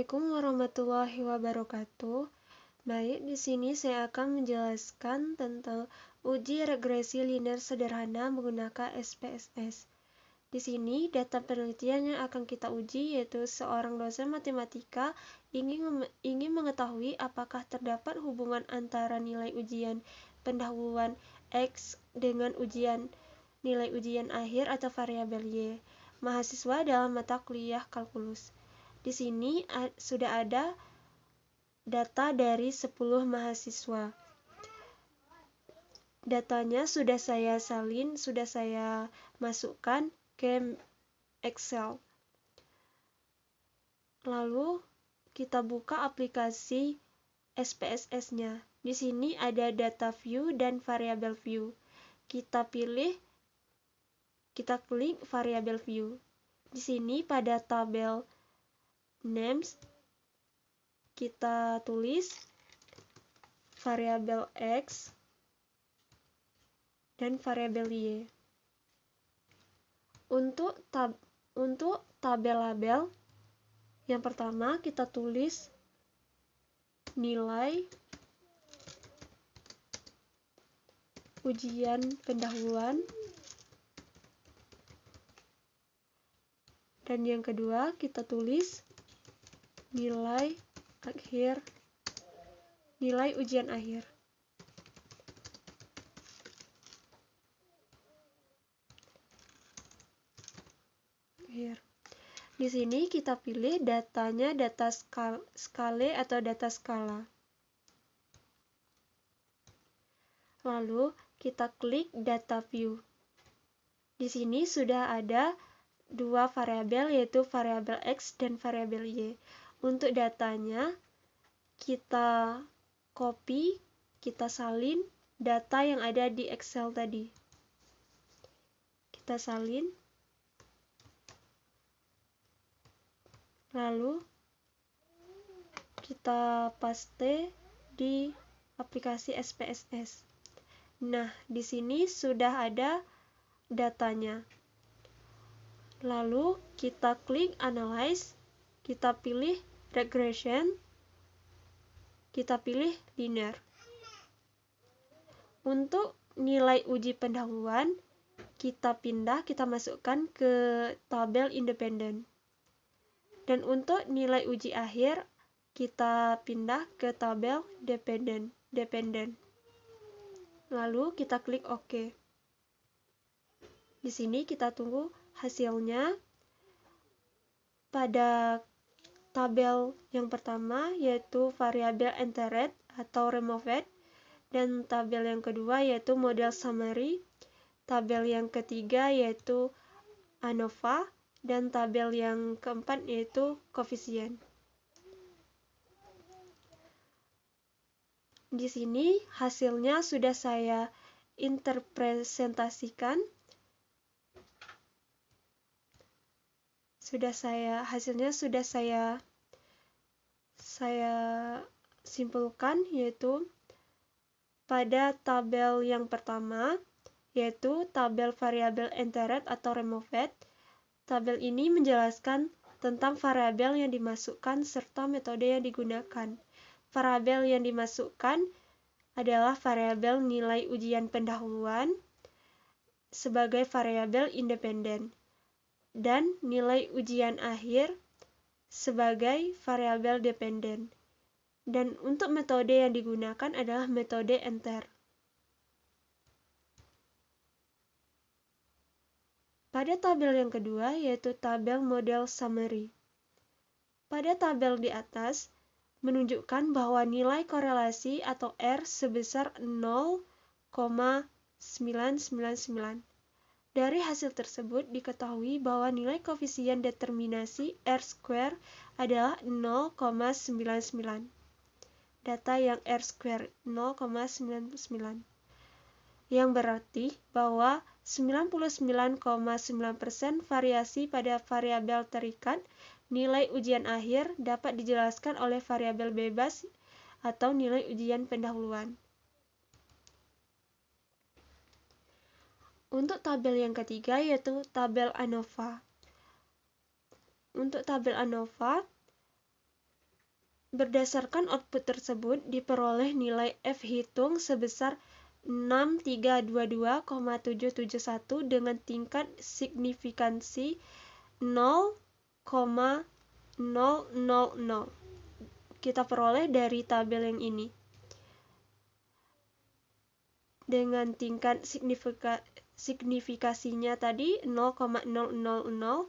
Assalamualaikum warahmatullahi wabarakatuh. Baik, di sini saya akan menjelaskan tentang uji regresi linear sederhana menggunakan SPSS. Di sini data penelitian yang akan kita uji yaitu seorang dosen matematika ingin mengetahui apakah terdapat hubungan antara nilai ujian pendahuluan X dengan nilai ujian akhir atau variabel Y mahasiswa dalam mata kuliah kalkulus. Di sini sudah ada data dari 10 mahasiswa. Datanya sudah saya salin, sudah saya masukkan ke Excel. Lalu kita buka aplikasi SPSS-nya. Di sini ada data view dan variable view. Kita klik variable view. Di sini pada tabel names kita tulis variabel X dan variabel Y. Untuk tabel label, yang pertama kita tulis nilai ujian pendahuluan, dan yang kedua kita tulis nilai ujian akhir. Di sini kita pilih datanya data skala atau data skala. Lalu kita klik data view. Di sini sudah ada dua variabel yaitu variabel X dan variabel Y. Untuk datanya kita copy, kita salin data yang ada di Excel tadi. Kita salin. Lalu kita paste di aplikasi SPSS. Nah, di sini sudah ada datanya. Lalu kita klik analyze, kita pilih regression, kita pilih linear. Untuk nilai uji pendahuluan, kita masukkan ke tabel independen. Dan untuk nilai uji akhir, kita pindah ke tabel dependen. Lalu kita klik OK. Di sini kita tunggu hasilnya. Pada tabel yang pertama yaitu variabel entered atau removed, dan tabel yang kedua yaitu model summary, tabel yang ketiga yaitu ANOVA, dan tabel yang keempat yaitu koefisien. Di sini hasilnya sudah saya interpresentasikan. Hasilnya sudah saya simpulkan, yaitu pada tabel yang pertama yaitu tabel variabel entered atau removed. Tabel ini menjelaskan tentang variabel yang dimasukkan serta metode yang digunakan. Variabel yang dimasukkan adalah variabel nilai ujian pendahuluan sebagai variabel independen dan nilai ujian akhir sebagai variabel dependen. Dan untuk metode yang digunakan adalah metode enter. Pada tabel yang kedua yaitu tabel model summary. Pada tabel di atas menunjukkan bahwa nilai korelasi atau R sebesar 0,999. Dari hasil tersebut diketahui bahwa nilai koefisien determinasi R² adalah 0,99. Data yang R² 0,99. Yang berarti bahwa 99,9% variasi pada variabel terikat nilai ujian akhir dapat dijelaskan oleh variabel bebas atau nilai ujian pendahuluan. Untuk tabel yang ketiga yaitu tabel ANOVA. Untuk tabel ANOVA, Berdasarkan output tersebut, diperoleh nilai F hitung sebesar 6322,771 dengan tingkat signifikansi 0,000. Kita peroleh dari tabel yang ini. Dengan tingkat signifikasinya tadi 0,000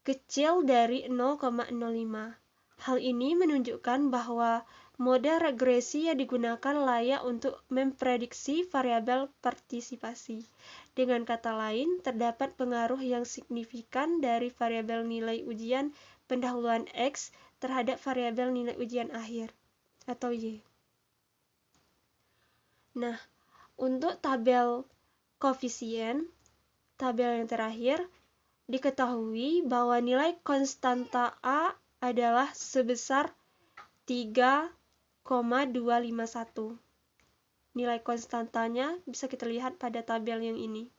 kecil dari 0,05. Hal ini menunjukkan bahwa model regresi yang digunakan layak untuk memprediksi variabel partisipasi. Dengan kata lain, terdapat pengaruh yang signifikan dari variabel nilai ujian pendahuluan X terhadap variabel nilai ujian akhir, atau Y. Nah, untuk tabel koefisien, tabel yang terakhir, diketahui bahwa nilai konstanta A adalah sebesar 3,251. Nilai konstantanya bisa kita lihat pada tabel yang ini.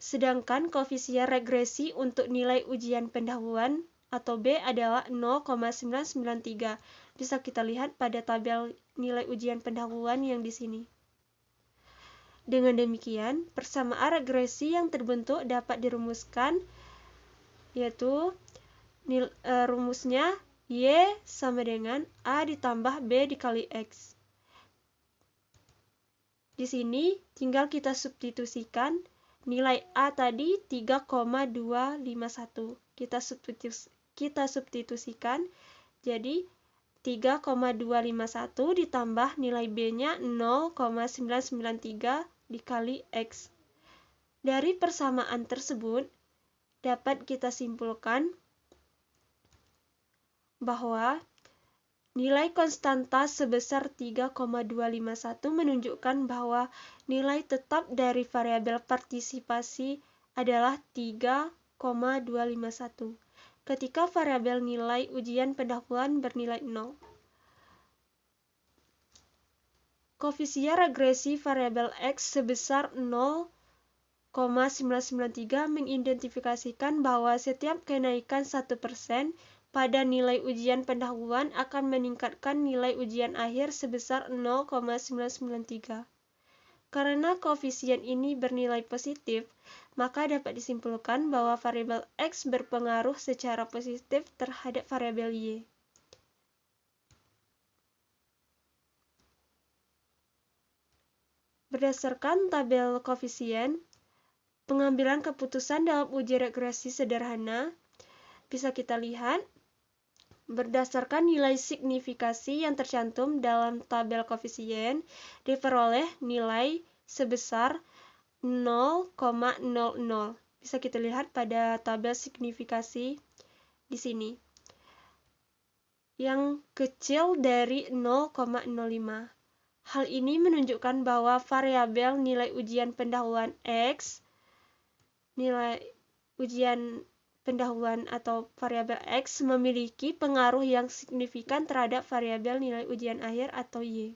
Sedangkan koefisien regresi untuk nilai ujian pendahuluan atau B adalah 0,993. Bisa kita lihat pada tabel nilai ujian pendahuluan yang di sini. Dengan demikian, persamaan regresi yang terbentuk dapat dirumuskan, yaitu rumusnya Y sama dengan A ditambah B dikali X. Di sini tinggal kita substitusikan nilai A tadi 3,251. Kita substitusikan jadi 3,251 ditambah nilai B-nya 0,993 dikali X. Dari persamaan tersebut dapat kita simpulkan bahwa nilai konstanta sebesar 3,251 menunjukkan bahwa nilai tetap dari variabel partisipasi adalah 3,251 ketika variabel nilai ujian pendahuluan bernilai 0. Koefisien regresi variabel X sebesar 0,993 mengidentifikasikan bahwa setiap kenaikan 1% pada nilai ujian pendahuluan akan meningkatkan nilai ujian akhir sebesar 0,993. Karena koefisien ini bernilai positif, maka dapat disimpulkan bahwa variabel X berpengaruh secara positif terhadap variabel Y. Berdasarkan tabel koefisien, pengambilan keputusan dalam uji regresi sederhana bisa kita lihat berdasarkan nilai signifikasi yang tercantum dalam tabel koefisien, diperoleh nilai sebesar 0,00. Bisa kita lihat pada tabel signifikasi di sini. Yang kecil dari 0,05. Hal ini menunjukkan bahwa variabel nilai ujian pendahuluan X, nilai ujian pendahuluan atau variabel X memiliki pengaruh yang signifikan terhadap variabel nilai ujian akhir atau Y.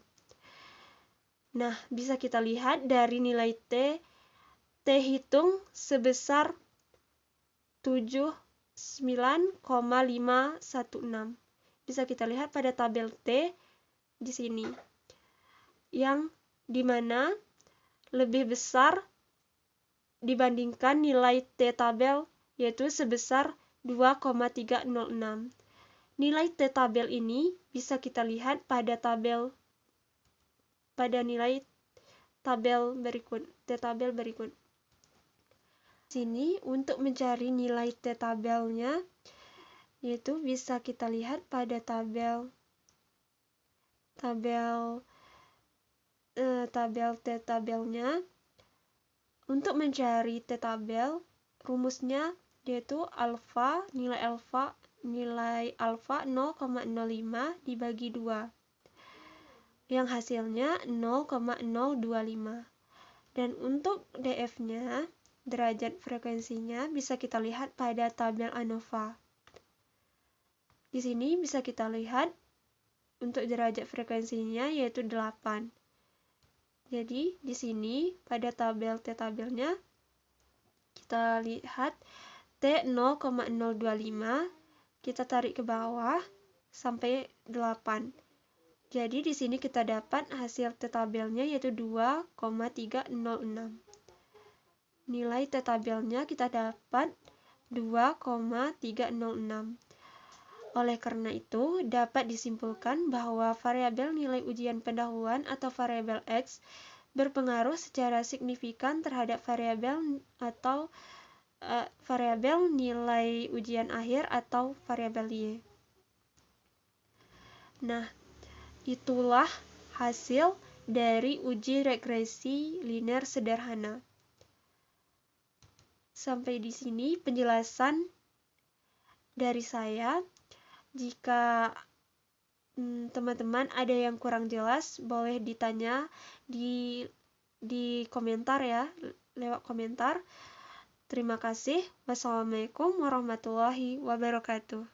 Nah, bisa kita lihat dari nilai T hitung sebesar 79,516. Bisa kita lihat pada tabel T di sini, yang dimana lebih besar dibandingkan nilai T tabel, yaitu sebesar 2,306. Nilai T tabel ini bisa kita lihat pada nilai tabel berikut, T tabel berikut. Sini untuk mencari nilai T tabelnya, yaitu bisa kita lihat pada tabel T tabelnya. Untuk mencari T tabel, rumusnya yaitu nilai alfa 0,05 dibagi 2. Yang hasilnya 0,025. Dan untuk DF-nya, derajat frekuensinya bisa kita lihat pada tabel ANOVA. Di sini bisa kita lihat untuk derajat frekuensinya yaitu 8. Jadi di sini pada tabel T tabelnya kita lihat T 0,025 Kita tarik ke bawah sampai 8. Jadi di sini kita dapat hasil T-tabelnya yaitu 2,306. Nilai T-tabelnya kita dapat 2,306. Oleh karena itu, dapat disimpulkan bahwa variabel nilai ujian pendahuluan atau variabel X berpengaruh secara signifikan terhadap variabel atau variabel nilai ujian akhir atau variabel Y. Nah, itulah hasil dari uji regresi linear sederhana. Sampai di sini penjelasan dari saya. Jika teman-teman ada yang kurang jelas, boleh ditanya di komentar ya, lewat komentar. Terima kasih. Wassalamualaikum warahmatullahi wabarakatuh.